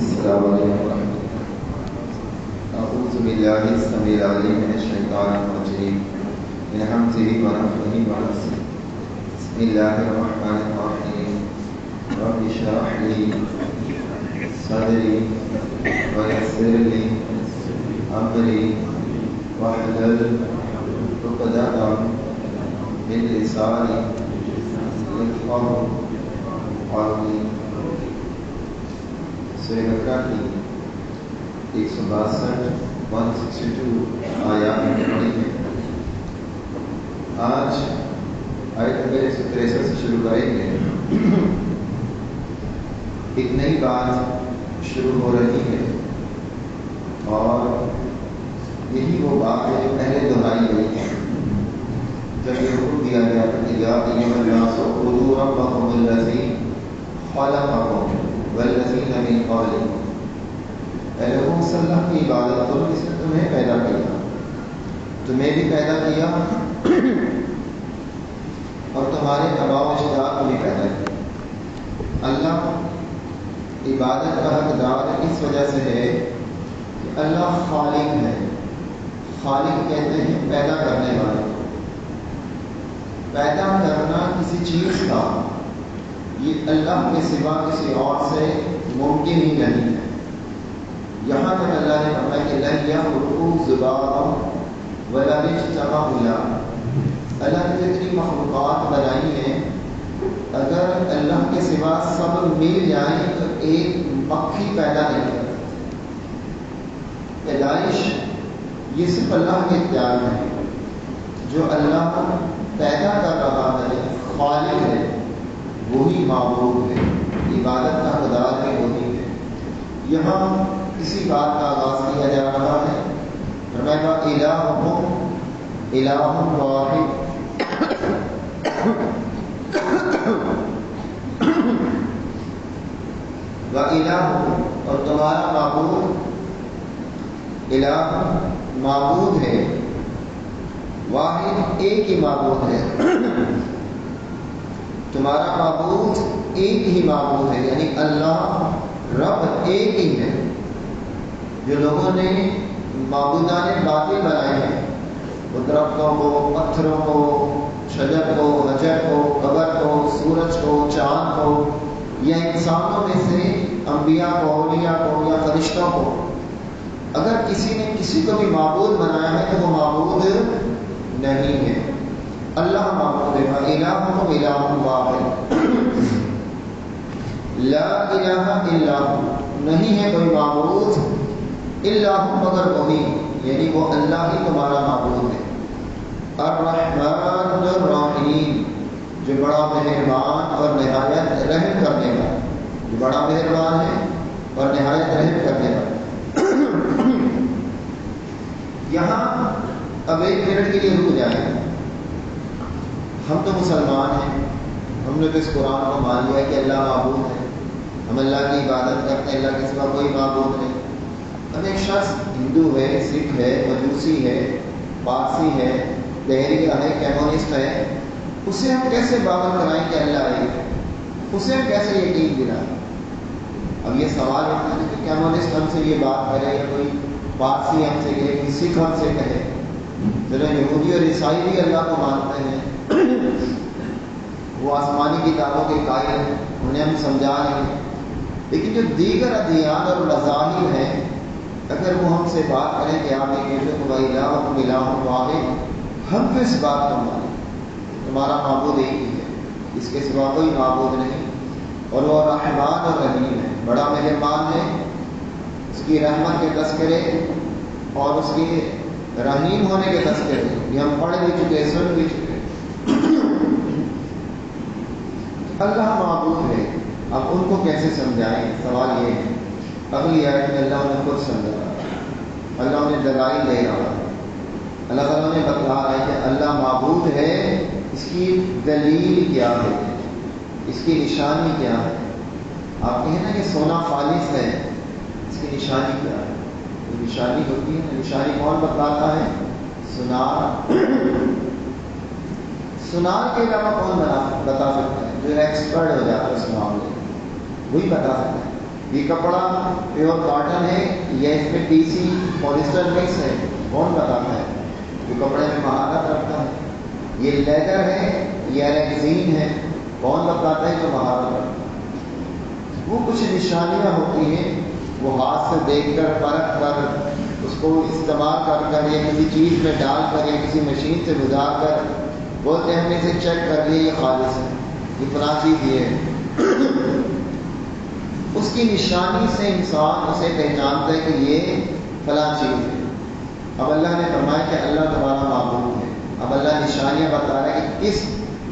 السلام علیکم ورحمۃ اللہ۔ اعوذ باللہ السمیع العلیم من الشیطان الرجیم من حمزہ ونفخہ ونفثہ۔ بسم اللہ الرحمن الرحیم۔ رب اشرح لی صدری ویسر لی امری واحلل عقدۃ من لسانی یفقہوا قولی۔ سورہ بقرہ کی 162 آیات میں پڑھی ہے۔ آج آیت نمبر 163 سے شروع کریں گے۔ ایک نئی بات شروع ہو رہی ہے اور یہی وہ بات ہے جو پہلے دہرائی گئی ہے جب یہ حکم دیا گیا تھا کہ یا ایھا الناس اعبدوا ربکم الذی خلقکم والذین من قبلکم۔ اے لوگوں صلی اللہ کی عبادت کرو جس نے تمہیں پیدا کیا، تمہیں بھی پیدا کیا اور تمہارے آباء و اجداد کو بھی پیدا کیا۔ اللہ عبادت کا حقدار اس وجہ سے ہے کہ اللہ خالق ہے۔ خالق کہتے ہیں پیدا کرنے والے کو۔ پیدا کرنا کسی چیز کا یہ اللہ کے سوا کسی اور سے ممکن ہی نہیں ہے۔ یہاں تک اللہ نے فرمایا کہ لن یخلقوا ذبابا ولو اجتمعوا له۔ اللہ نے جتنی مخلوقات بنائی ہیں اگر اللہ کے سوا سب مل جائیں تو ایک مکھی پیدا نہیں کر سکتی۔ پیدائش یہ صرف اللہ کے اختیار میں ہے۔ جو اللہ پیدا کر رہا ہے خالق ہے، وہی معبود ہے، عبادت کا حقدار ہے وہی ہے۔ یہاں اسی بات کا آغاز کیا جا رہا ہے۔ فرمایا الہکم الہ واحد وَإِلَٰهُ اور تمہارا معبود الہ معبود ہے، واحد ایک ہی معبود ہے۔ تمہارا معبود ایک ہی معبود ہے، یعنی اللہ رب ایک ہی ہے۔ جو لوگوں نے معبودان باطل بنائے ہیں، وہ درختوں کو، پتھروں کو، شجر کو، حجر کو، قبر کو، سورج کو، چاند کو، یا انسانوں میں سے انبیاء کو، اولیاء کو یا فرشتوں کو، اگر کسی نے کسی کو بھی معبود بنایا ہے تو وہ معبود نہیں ہے۔ اللہ معبود ہے۔ وَإِلَٰهُكُمْ إِلَٰهٌ وَاحِدٌ لا الہ الا ہو، نہیں ہے کوئی معبود الا ہو مگر وہی، یعنی وہ اللہ ہی تمہارا معبود ہے۔ الرحمن الرحیم، جو بڑا مہربان اور نہایت رحم کرنے والا، جو بڑا مہربان ہے اور نہایت رحم کرنے والا۔ یہاں اب ایک منٹ کے لیے رک جائیں۔ ہم تو مسلمان ہیں، ہم نے تو اس قرآن کو مان لیا کہ اللہ معبود ہے، ہم اللہ کی عبادت کرتے ہیں، اللہ کے سوا کوئی معبود نہیں۔ اب ایک شخص ہندو ہے، سکھ ہے، مجوسی ہے، پارسی ہے، لہریہ ہے، کمیونسٹ ہے، اسے ہم کیسے باور کرائیں کہ اللہ ایک ہے؟ اسے ہم کیسے یقین دلائیں؟ اب یہ سوال ہوتا ہے کہ کمیونسٹ ہم سے یہ بات کرے یا کوئی پارسی ہم سے کہے، کوئی سکھ ہم سے کہے۔ چلو یہودی اور عیسائی بھی اللہ کو مانتے ہیں، وہ آسمانی کتابوں کے قائل ہیں، انہیں ہم سمجھا رہے ہیں، لیکن جو دیگر ادیان اور مذاہب ہیں اگر وہ ہم سے بات کریں کہ آپ یہ کہتے ہیں وَإِلَٰهُكُمْ إِلَٰهٌ وَاحِدٌ، ہم تو اس بات کو مانیں تمہارا معبود ایک ہی ہے، اس کے سوا کوئی معبود نہیں، اور وہ رحمان اور رحیم ہے، بڑا مہربان ہے۔ اس کی رحمت کے تذکرے اور اس کے رحیم ہونے کے تذکرے یہ ہم پڑھ بھی چکے، سن بھی چکے۔ اللہ معبود ہے، اب ان کو کیسے سمجھائیں؟ سوال یہ ہے۔ اگلی آیت میں اللہ نے خود سمجھا، اللہ نے دلائل دے رہا ہے، اللہ تعالیٰ نے بتا رہا ہے کہ اللہ معبود ہے، اس کی دلیل کیا ہے، اس کی نشانی کیا ہے۔ آپ کہیں نا کہ سونا خالص ہے، اس کی نشانی کیا ہے؟ وہ نشانی ہوتی ہے، نشانی کون بتاتا ہے؟ سنار۔ سنار کے علاوہ کون بتا سکتا ہے؟ جو ایکسپرٹ ہو جاتا ہے اس معاملے میں وہی بتا سکتا ہے۔ یہ کپڑا پیور کاٹن ہے یا اس میں ٹی سی پولیسٹر مکس ہے؟ کون بتاتا ہے؟ جو کپڑے میں مہارت رکھتا ہے۔ یہ لیدر ہے یا ریگزین ہے؟ کون بتاتا ہے جو مہارت رکھتا ہے؟ وہ کچھ نشانیاں ہوتی ہیں، وہ ہاتھ سے دیکھ کر پرکھ کر اس کو استعمال کر یا کسی چیز میں ڈال کر یا کسی مشین سے گزار کر بولتے ہیں ہم نے اسے چیک کر لیا یہ خالص ہے، یہ فلاں چیز یہ ہے۔ اس کی نشانی سے انسان اسے پہچانتا ہے کہ یہ فلاں چیز ہے۔ اب اللہ نے فرمایا کہ اللہ تمہارا معبود ہے۔ اب اللہ نشانیاں بتا رہا ہے کہ کس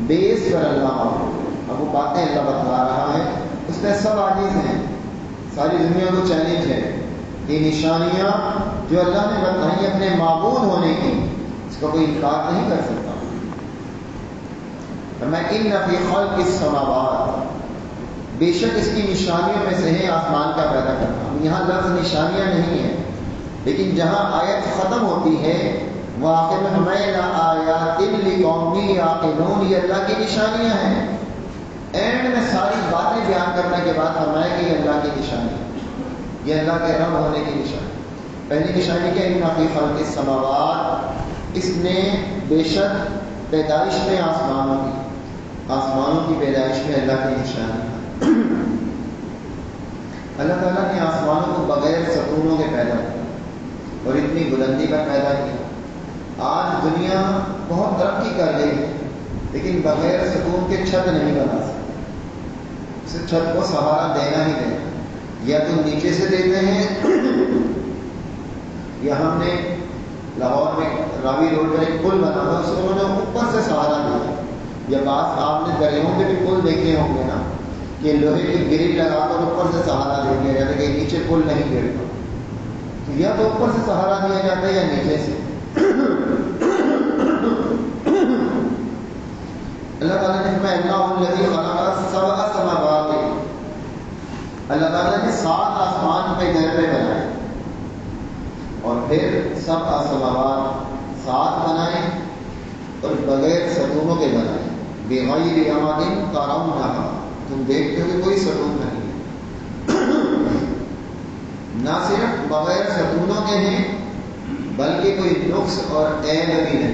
بیس پر اللہ معبود ہے۔ اب وہ باتیں اللہ بتا رہا ہے، اس میں سب عاجز ہیں، ساری دنیا کو چیلنج ہے۔ یہ نشانیاں جو اللہ نے بتائی اپنے معبود ہونے کی، اس کا کوئی انکار نہیں کر سکتا۔ میں ان فی خلق السماوات، بے شک اس کی نشانیوں میں سے ہے آسمان کا پیدا کرنا۔ یہاں لفظ نشانیاں نہیں ہے، لیکن جہاں آیت ختم ہوتی ہے وہ آخر میں ہمیں آیات لقوم یعقلون، یہ اللہ کی نشانیاں ہیں۔ اینڈ میں ساری باتیں بیان کرنے کے بعد فرمایا کہ یہ اللہ کی نشانی، یہ اللہ کے رب ہونے کی نشانی۔ پہلی نشانی کیا؟ ان فی خلق السماوات، اس نے بے شک پیدائش میں آسمانوں کی پیدائش میں اللہ کی نشانی ہے۔ اللہ تعالیٰ نے آسمانوں کو بغیر ستونوں کے پیدا کیا اور اتنی بلندی پر پیدا کیا۔ آج دنیا بہت ترقی کر گئی ہے لیکن بغیر ستون کے چھت نہیں بنا سکتے، اسے چھت کو سہارا دینا ہی دینا، یا تو نیچے سے دیتے ہیں یا ہم نے لاہور میں راوی روڈ پر ایک پل بنا تھا، اس کو انہوں نے اوپر سے سہارا دیا، یا بعض آپ نے دریاؤں میں بھی پل دیکھے ہوں گے نا کہ لوہے کی گرل لگا کر اوپر سے سہارا دے دیا جاتا ہے کہ نیچے پل نہیں گرتا، یا تو اوپر سے سہارا دیا جاتا ہے یا نیچے سے۔ اللہ تعالیٰ نے فرمایا اللہ الذی خلق سبع سماوات، اللہ تعالیٰ نے 7 آسمان پہ گھر پہ بنائے اور پھر سبع سماوات 7 بنائے اور بغیر ستونوں کے بنائے، بغیر عمد ترونھا، تم دیکھتے ہو کہ کوئی ستون نہیں ہے، نہ صرف بغیر ستونوں کے ہیں بلکہ کوئی نقص اور عیب بھی نہیں ہے۔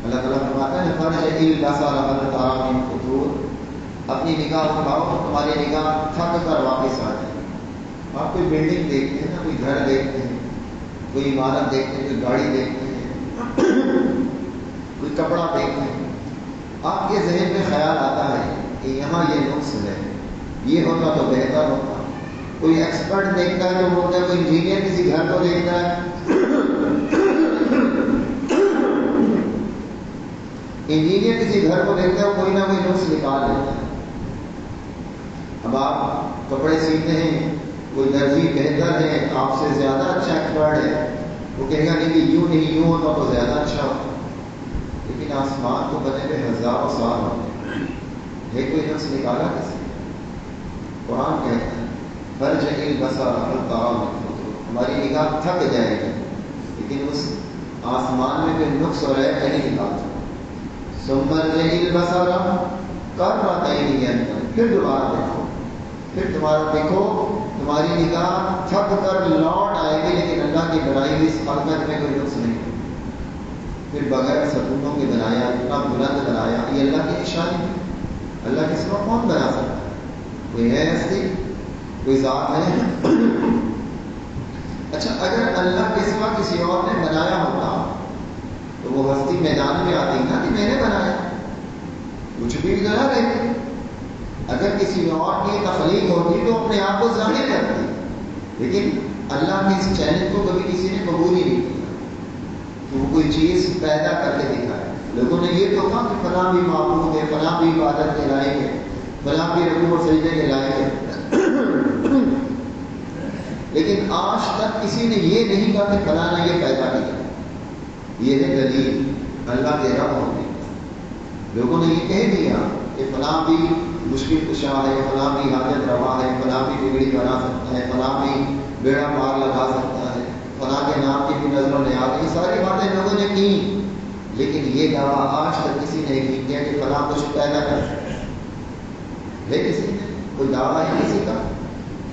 اللہ تعالیٰ فرماتا ہے فرجع البصر هل ترى من فطور، اپنی نگاہ اٹھاؤ، تمہاری نگاہ تھک کر واپس آ جائے۔ آپ کوئی بلڈنگ دیکھتے ہیں نا، کوئی گھر دیکھتے ہیں، کوئی عمارت دیکھتے ہیں، کوئی گاڑی دیکھتے ہیں، کوئی کپڑا دیکھتے ہیں، آپ کے ذہن میں خیال آتا ہے کہ یہاں یہ نقص ہے، یہ ہوتا تو بہتر ہوتا۔ کوئی ایکسپرٹ دیکھتا ہے تو بولتا ہے، کوئی انجینئر کسی گھر کو دیکھتا ہے، انجینئر کسی گھر کو دیکھتا ہے کوئی نہ کوئی نقص نکال لیتا ہے۔ اب آپ کپڑے سیتے ہیں، کوئی درزی بہتر ہے، آپ سے زیادہ اچھا ایکسپرٹ ہے، وہ کہے گا نہیں کہ یوں نہیں یوں ہوتا تو زیادہ اچھا ہوتا، لیکن آسمان کو بنے ہوئے ہزاروں سال ہوتے ہیں، کوئی نقص نکالا کسی؟ قرآن کہتا ہے فرجع البصر هل ترى من فطور، ہماری نگاہ تھک جائے گی لیکن اس آسمان میں کوئی نقص اور عیب نہیں نکالتا۔ ثم ارجع البصر کرتين ينقلب، پھر دوبارہ دیکھو، پھر دوبارہ دیکھو، تمہاری نگاہ تھک کر لوٹ آئے گی لیکن اللہ کی بنائی ہوئی اس خلقت میں کوئی نقص نہیں۔ پھر بغیر ستونوں کے بنایا، اتنا بلند بنایا، یہ اللہ کی نشانی ہے۔ اللہ کے سوا کون بنا سکتا ہے؟ کوئی ہے ہستی؟ کوئی ذات ہے؟ اچھا اگر اللہ کے سوا کسی اور نے بنایا ہوتا تو وہ ہستی میدان میں آتی نا کہ میں نے بنایا، کچھ بھی نہ رہتی۔ اگر کسی اور کی تخلیق ہوتی تو اپنے آپ کو ظاہر کرتی، لیکن اللہ کے اس چیلنج کو کبھی کسی نے قبول ہی نہیں کیا کہ وہ کوئی چیز پیدا کر کے دکھائے۔ لوگوں نے یہ تو کہا کہ فلاں بھی معبود ہے، فلاں بھی عبادت کے لائق ہے، فلاں بھی رکوع اور سجدے کے لائق ہے، لیکن آج تک کسی نے یہ نہیں کہا کہ فلاں نے یہ پیدا کیا۔ یہ ہے دلیل اللہ کے رب ہونے کی۔ لوگوں نے یہ کہہ دیا کہ فلاں بھی مشکل کشا ہے، فلاں بھی حاجت روا ہے، فلاں بھی بگڑی بنا سکتا ہے، فلاں بھی بیڑا پار لگا سکتا ہے، فلاں کے نام کی بھی نظروں نے آ گئی، ساری باتیں لوگوں نے کی، لیکن یہ دعویٰ آج تک کسی نے نہیں کیا کہ فلاں کچھ پیدا کر سکتا ہے۔ کسی نے کوئی دعویٰ ہی کسی کا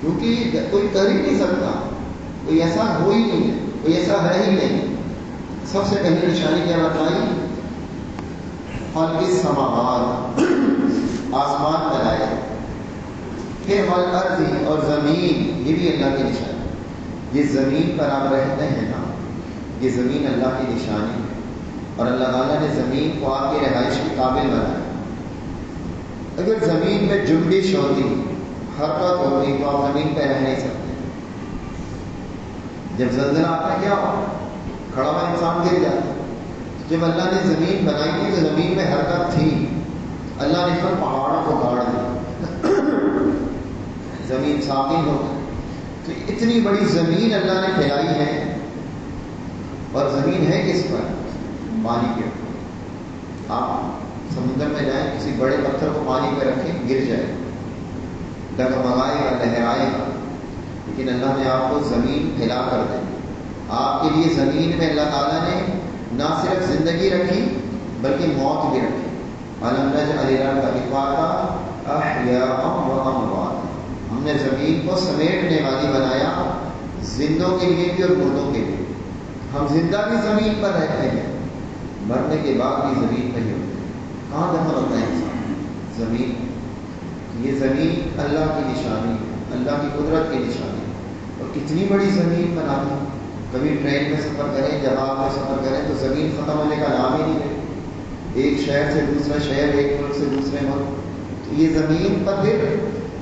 کیونکہ کوئی کر ہی نہیں سکتا، کوئی ایسا ہو ہی نہیں ہے، کوئی ایسا ہے ہی نہیں۔ سب سے پہلی نشانی کیا بتائی؟ خلق السماوات، آسمان بنائے، پھر والارض، اور زمین، یہ بھی اللہ کی نشانی۔ یہ زمین پر آپ رہتے ہیں نا، یہ زمین اللہ کی نشانی ہے، اور اللہ تعالیٰ نے زمین کو آپ کی رہائش کے قابل بنایا۔ اگر زمین میں جنبش ہوتی، حرکت ہوتی، تو آپ زمین پہ رہ نہیں سکتے۔ جب زلزلہ آتا ہے کیا ہوتا؟ کھڑا ہوا انسان گر جاتا ہے۔ جب اللہ نے زمین بنائی تھی تو زمین میں حرکت تھی، اللہ نے پھر پہاڑوں کو گاڑ دیا، زمین ساکن ہو گئی۔ تو اتنی بڑی زمین اللہ نے پھیلائی ہے، اور زمین ہے کس پر؟ پانی کے اوپر۔ آپ سمندر میں جائیں، کسی بڑے پتھر کو پانی پہ رکھیں، گر جائے، ڈگمگائے گا، لہرائے گا، لیکن اللہ نے آپ کو زمین پھیلا کر دی۔ آپ کے لیے زمین میں اللہ تعالیٰ نے نہ صرف زندگی رکھی بلکہ موت بھی رکھی۔ أَلَمْ نَجْعَلِ الْأَرْضَ كِفَاتًا أَحْيَاءً وَأَمْوَاتًا، ہم نے زمین کو سمیٹنے والی بنایا، زندوں کے لیے بھی اور مردوں کے لیے۔ ہم زندہ بھی زمین پر رہتے ہیں، مرنے کے بعد بھی زمین پر ہی ہوتے ہیں۔ کہاں دفن ہوتا ہے انسان؟ زمین۔ یہ زمین اللہ کی نشانی ہے، اللہ کی قدرت کی نشانی ہے۔ اور کتنی بڑی زمین بنا دی۔ کبھی ٹرین میں سفر کریں، جہاز میں سفر کریں تو زمین ختم ہونے کا نام ہی نہیں ہے، ایک شہر سے دوسرا شہر، ایک ملک سے دوسرے ملک۔ تو یہ زمین پر پھر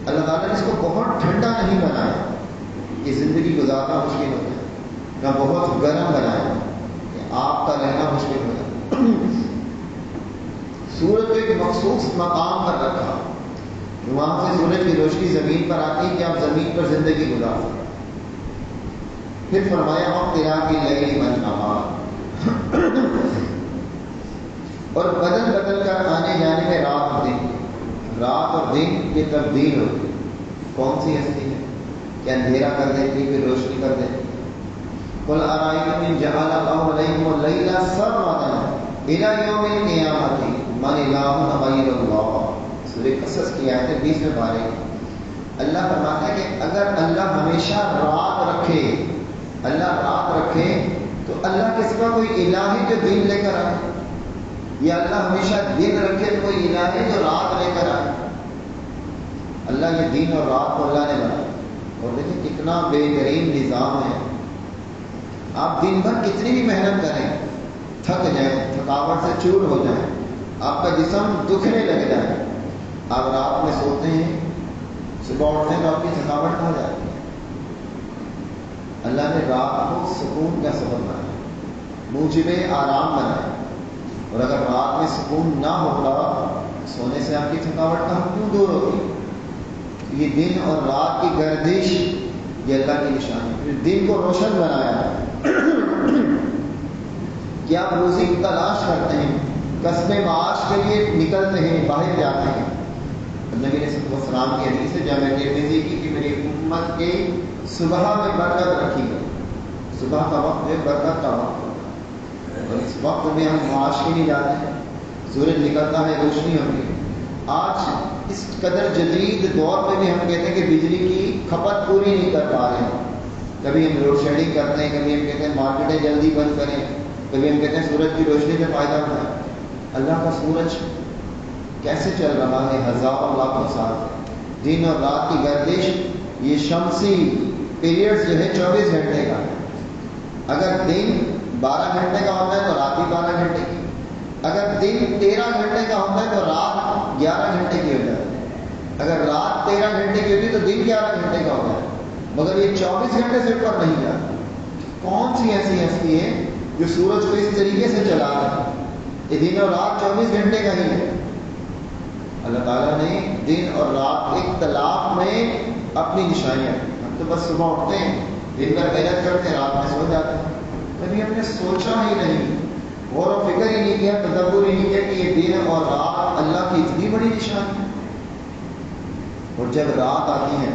اللہ تعالیٰ نے اس کو بہت ٹھنڈا نہیں بنایا کہ زندگی گزارنا مشکل ہو جائے، نہ بہت گرم بنایا کہ آپ کا رہنا مشکل ہو جائے۔ سورج کو ایک مخصوص مقام پر رکھا، وہاں سے سورج کی روشنی زمین پر آتی ہے کہ آپ زمین پر زندگی گزار سکیں۔ پھر فرمایا واختلاف اللیل والنہار، اور بدل بدل کر آنے جانے میں رات اور دن، رات اور دن یہ تبدیل ہوتی ہے۔ کون سی ہستی ہے کہ اندھیرا کر دیتی پھر روشنی کر دیتی؟ قل ارأیتم ان جعل اللہ علیکم اللیل سرمدا الی یوم القیامۃ من الہ غیر اللہ۔ سورہ قصص کی آیت 20 میں پارے اللہ فرماتا ہے کہ اگر اللہ ہمیشہ رات رکھے، اللہ رات رکھے تو اللہ کے سوا کوئی الہ ہے جو دن لے کر آئے، یا اللہ ہمیشہ دن رکھے تو کوئی الہ ہے جو رات لے کر آئے؟ اللہ یہ دن اور رات کو اللہ نے بنایا، اور دیکھیں کتنا بہترین نظام ہے۔ آپ دن بھر کتنی بھی محنت کریں، تھک جائیں، تھکاوٹ سے چور ہو جائیں، آپ کا جسم دکھنے لگ جائے، آپ رات میں سوتے ہیں، صبح اٹھتے ہیں تو آپ کی تھکاوٹ کہاں جاتی ہے؟ اللہ نے رات کو سکون کا سبب بنایا، موجب آرام بنایا، اور اگر رات میں سکون نہ ہوگا، سونے سے آپ کی تھکاوٹ کہاں کیوں دور ہوگی؟ یہ دن اور رات کی گردش یہ اللہ کی نشانی ہے۔ پھر دن کو روشن بنایا کہ آپ روزی کی تلاش کرتے ہیں، کسب معاش کے لیے نکلتے ہیں، باہر جاتے ہیں۔ نبی علیہ السلام کی حدیث ہے جامع ترمذی کی کہ میری امت کے صبح میں برکت رکھی گئی۔ صبح کا وقت ہے برکت کا وقت ہوتا ہے، اور اس وقت میں ہم معاش کے لیے جاتے ہیں، سورج نکلتا ہے، روشنی ہوتی ہے۔ آج اس قدر جدید دور میں بھی ہم کہتے ہیں کہ بجلی کی کھپت پوری نہیں کر پا رہے ہیں۔ کبھی ہم لوڈ شیڈنگ کرتے ہیں، کبھی ہم کہتے ہیں مارکیٹیں جلدی بند کریں، کبھی ہم کہتے ہیں سورج کی روشنی سے فائدہ اٹھائیں۔ اللہ کا سورج کیسے چل رہا ہے ہزاروں لاکھوں سال، دن اور رات کی گردش، یہ شمسی پیریڈز جو ہے 24 گھنٹے کا ہے۔ اگر دن 12 گھنٹے کا ہوتا ہے تو رات بھی 12 گھنٹے کی، اگر دن 13 گھنٹے کا ہوتا ہے تو رات 11 گھنٹے کی ہو جاتی ہے، اگر رات 13 گھنٹے کی ہوتی ہے تو دن 11 گھنٹے کا ہوتا ہے، مگر یہ 24 گھنٹے سے اوپر نہیں جاتا۔ کون سی ایسی ہستی ہے جو سورج کو اس طریقے سے چلا رہا ہے؟ یہ دن اور رات 24 گھنٹے کا ہی ہے۔ اللہ تعالیٰ نے دن اور رات کے اختلاف میں اپنی نشانیاں، ہم تو بس صبح اٹھتے ہیں، دن بھر محنت کرتے ہیں، رات میں سو جاتے ہیں، کبھی ہم نے سوچا ہی نہیں، غور و فکر ہی نہیں کیا، تدبر ہی نہیں کیا کہ یہ دن اور رات اللہ کی اتنی بڑی نشانی ہے۔ اور جب رات آتی ہے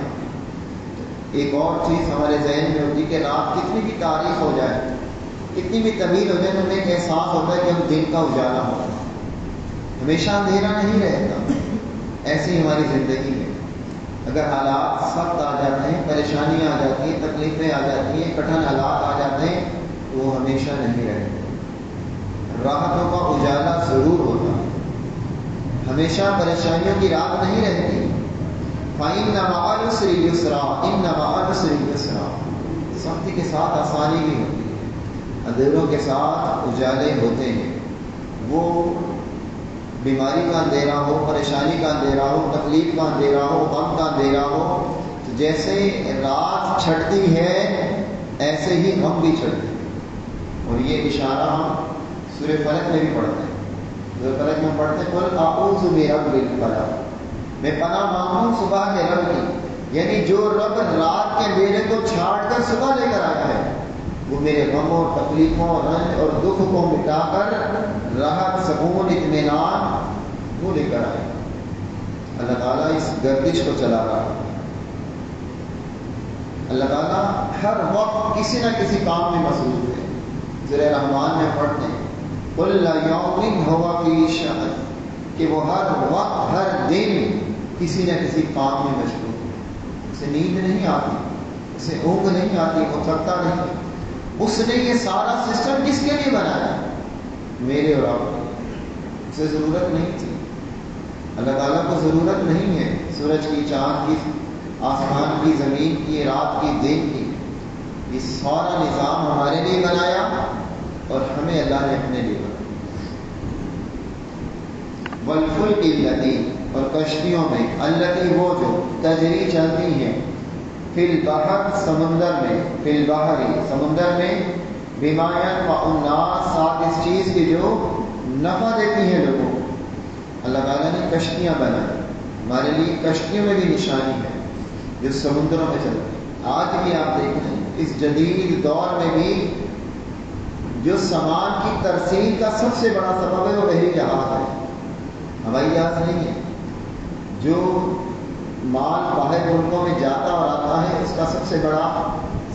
تو ایک اور چیز ہمارے ذہن میں ہوتی ہے کہ رات کتنی بھی تاریخ ہو جائے، کتنی بھی طویل ہو جائے، تو ہمیں ایک احساس ہوتا ہے کہ ہم دن کا اجالا ہوتا ہے، ہمیشہ اندھیرا نہیں رہتا۔ ایسی ہماری زندگی ہے، اگر حالات سخت آ جاتے ہیں، پریشانیاں آ جاتی ہیں، تکلیفیں آ جاتی ہیں، کٹھن حالات آ جاتے ہیں، تو وہ ہمیشہ نہیں رہتے۔ راحتوں کا اجالا ضرور ہوتا ہے، ہمیشہ پریشانیوں کی رات نہیں رہتی۔ فَإِنَّ مَعَ الْعُسْرِ يُسْرًا، إِنَّ مَعَ الْعُسْرِ يُسْرًا، سختی کے ساتھ آسانی بھی ہوتی ہے، اندھیروں کے ساتھ اجالے ہوتے ہیں۔ وہ بیماری کا اندھیرا ہو، پریشانی کا اندھیرا ہو، تکلیف کا اندھیرا ہو، غم کا اندھیرا ہو، تو جیسے رات چھٹتی ہے ایسے ہی غم بھی چھٹتے ہیں۔ اور یہ اشارہ ہم سورہ فلق میں بھی پڑھتے ہیں۔ سورہ فلق میں پڑھتے ہیں قُلْ أَعُوذُ بِرَبِّ الْفَلَقِ، میں پناہ مانگتا ہوں صبح کے رب کی، یعنی جو رب رات کے اندھیرے کو چھاڑ کر صبح لے کر آیا ہے، وہ میرے غموں، تکلیفوں، رنج اور دکھ کو مٹا کر راحت، سکون، اطمینان وہ لے کر آئے۔ اللہ تعالیٰ اس گردش کو چلا رہا ہے۔ اللہ تعالیٰ ہر وقت کسی نہ کسی کام میں مصروف ہے۔ سورہ رحمان میں پڑھتے ہیں کل یوم ہوا فی شأن، کہ وہ ہر وقت، ہر دن کسی نہ کسی کام میں مشغول ہے۔ اسے نیند نہیں آتی، اسے اونگ نہیں آتی، وہ تھکتا نہیں۔ اس نے یہ سارا سسٹم کس کے لیے بنایا؟ میرے اور آپ کو۔ اسے ضرورت نہیں تھی، اللہ تعالیٰ کو ضرورت نہیں ہے سورج کی، چاند کی، آسمان کی، زمین کی، رات کی، دن کی۔ یہ سارا نظام ہمارے لیے بنایا اور ہمیں اللہ نے اپنے لیے بنایا۔ والفلک التی، اور کشتیوں میں، التی وہ جو تجری چلتی ہیں، فی البحر سمندر میں، فی البحر سمندر میں، بما ينفع الناس ساتھ اس چیز کی جو نفع دیتی ہیں لوگوں کو۔ اللہ تعالیٰ نے کشتیاں بنائی، ہمارے لیے کشتیوں میں بھی نشانی ہے جو سمندروں میں چلتی ہیں۔ آج بھی آپ دیکھ رہے ہیں اس جدید دور میں بھی جو سامان کی ترسیل کا سب سے بڑا سبب ہے وہ بحری جہاز ہے، ہوائی جہاز نہیں ہے۔ جو مال باہر ملکوں میں جاتا اور آتا ہے اس کا سب سے بڑا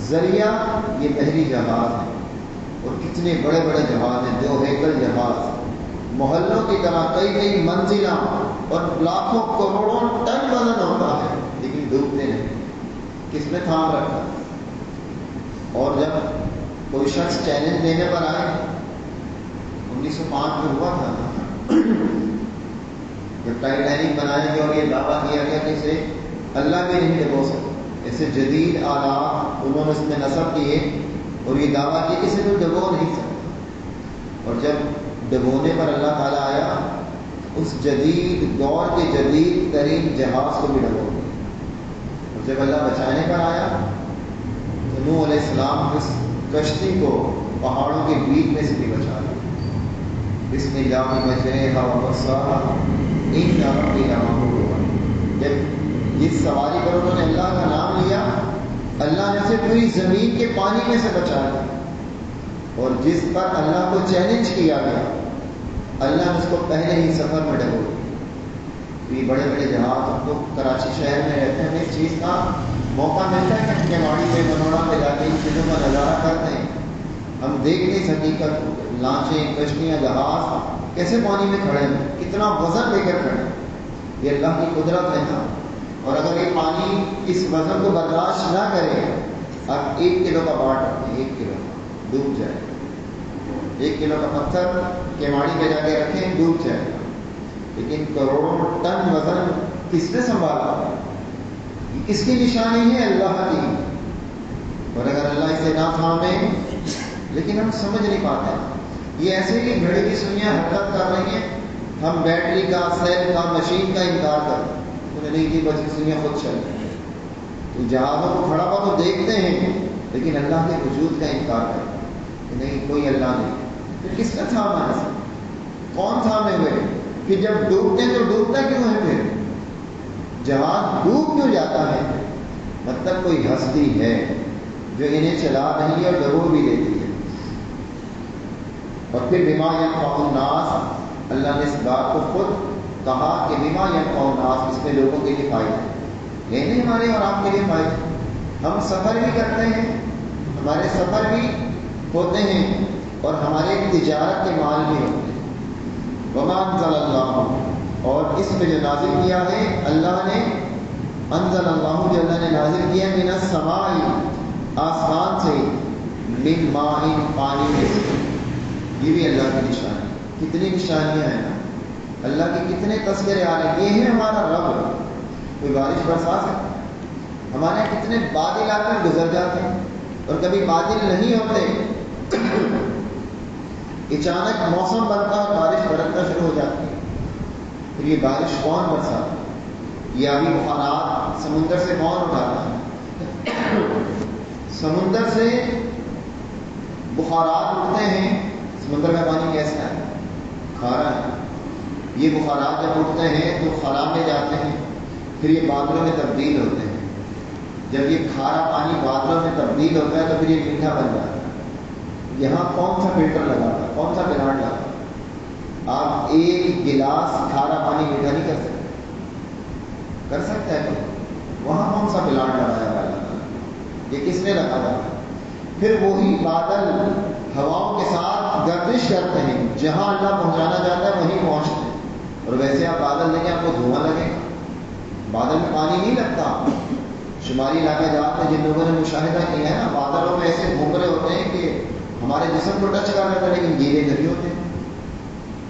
ذریعہ یہ بحری جہاز ہے۔ اور کتنے بڑے بڑے جہاز ہیں، 2 ہیکل جہاز، محلوں کی طرح کئی کئی منزلہ اور لاکھوں کروڑوں ٹن وزن ہوتا ہے، لیکن ڈوبتے نہیں۔ کس نے تھام رکھا؟ اور جب کوئی شخص چیلنج دینے پر آئے، 1905 میں ہوا تھا جب ٹائٹینک بنائے گئے اور یہ دعویٰ کیا گیا کہ اسے اللہ بھی نہیں ڈبو سکتا، ایسے جدید آلات انہوں نے اس میں نصب کیے اور یہ دعویٰ کیا کہ اسے تو ڈبو نہیں سکتا۔ اور جب ڈبونے پر اللہ تعالیٰ آیا، اس جدید دور کے جدید ترین جہاز کو بھی ڈبو دیا۔ اور جب اللہ بچانے پر آیا تو نوح علیہ السلام اس کشتی کو پہاڑوں کے بیچ میں سے بھی بچا لیا۔ بسم اللہ مجریہا ومرساہا ان ربی لغفور رحیم۔ جب اس سواری پر انہوں نے اللہ کا نام لیا، اللہ نے اسے پوری زمین کے پانی میں سے بچایا۔ اور جس پر اللہ کو چیلنج کیا گیا، اللہ نے اس کو پہلے ہی سفر میں ڈبو دیا۔ یہ بڑے بڑے جہاز، ہم تو کراچی شہر میں رہتے ہیں، ہمیں اس چیز کا موقع ملتا ہے کہ کیواڑی پہ، منوڑا پہ جا کے ان چیزوں کا نظارہ کرتے ہیں۔ ہم دیکھ نہیں سکتے لانچیں، کشتیاں، جہاز کیسے پانی میں کھڑے ہیں، کتنا وزن لے کر کھڑے ہیں۔ یہ اللہ کی قدرت ہے نا۔ اور اگر یہ پانی اس وزن کو برداشت نہ کرے، آپ 1 کلو کا باٹ رکھیں، 1 کلو ڈوب جائے، 1 کلو کا پتھر کیواڑی پہ جا کے رکھیں، ڈوب جائے گا۔ لیکن کروڑوں ٹن وزن کس نے سنبھالا؟ یہ کس کی نشانی ہے؟ اللہ کی۔ اور اگر اللہ اسے نہ تھامے، لیکن ہم سمجھ نہیں پاتے۔ یہ ایسے ہی گھڑی کی سوئیاں حرکت کر رہی ہیں، ہم بیٹری کا، سیل کا، مشین کا انکار کرتے ہیں، انہیں نہیں کی بچ سوئیاں خود چل رہی ہیں۔ تو جہازوں کو کھڑا ہوا تو دیکھتے ہیں، لیکن اللہ کے وجود کا انکار کرتے ہیں کہ نہیں، کوئی اللہ نہیں۔ پھر کس کا تھاما ہے؟ کون تھامے ہوئے؟ کہ جب ڈوبتے ہیں تو ڈوبتا کیوں ہے؟ پھر جہاز ڈوب کیوں جاتا ہے؟ مطلب کوئی ہستی ہے جو انہیں چلا رہی ہے اور ڈبو بھی دیتی ہے۔ اور پھر بما ينفع الناس، اللہ نے اس بات کو خود کہا کہ بما ينفع الناس، اس میں لوگوں کے لیے فائدہ ہے، یہ نہیں ہمارے اور آپ کے لیے فائدہ۔ ہم سفر بھی کرتے ہیں، ہمارے سفر بھی ہوتے ہیں اور ہمارے تجارت کے مال بھی ہوتے ہیں۔ وما انزل اللہ، اور اس میں جو نازل کیا ہے اللہ نے، انزل اللہ جو اللہ نے نازل کیا من السماء آسمان سے من ماء پانی میں سے. یہ بھی اللہ کی نشانی. کتنی نشانیاں ہیں نا, اللہ کے کتنے تذکرے آ رہے ہیں. یہ ہے ہمارا رب. کوئی بارش برسا سکتا ہے؟ ہمارے یہاں کتنے بادل آ کر گزر جاتے ہیں, اور کبھی بادل نہیں ہوتے, اچانک موسم بنتا ہے, بارش برسنا شروع ہو جاتی ہے. پھر یہ بارش کون برساتا ہے؟ یہ ابھی بخارات سمندر سے کون اٹھاتا ہے؟ سمندر سے بخارات اٹھتے ہیں. سمندر کا پانی کیسا ہے؟ کھارا ہے. یہ بخارات جب اٹھتے ہیں تو خلا میں جاتے ہیں, پھر یہ بادلوں میں تبدیل ہوتے ہیں. جب یہ کھارا پانی بادلوں میں تبدیل ہوتا ہے تو پھر یہ میٹھا بن جاتا ہے. یہاں کون سا فلٹر لگا تھا, کون سا پلانٹ لگا تھا؟ آپ ایک گلاس کھارا پانی میٹھا نہیں کر سکتے. کر سکتا ہے کوئی؟ وہاں کون سا پلانٹ لگایا ہوا ہے؟ یہ کس نے لگایا؟ پھر وہی بادل ہواؤں کے ساتھ گردش کرتے ہیں, جہاں اللہ پہنچانا چاہتا ہے وہیں پہنچتے ہیں. اور ویسے آپ بادل دیکھیں, آپ کو دھواں لگے گا. بادل میں پانی نہیں لگتا. شمالی علاقے جاتے ہیں, جن لوگوں نے مشاہدہ کیا ہے نا, بادلوں میں ایسے گھوم رہے ہوتے ہیں کہ ہمارے جسم کو ٹچ کر لیتا ہے, لیکن گیلے نہیں ہوتے,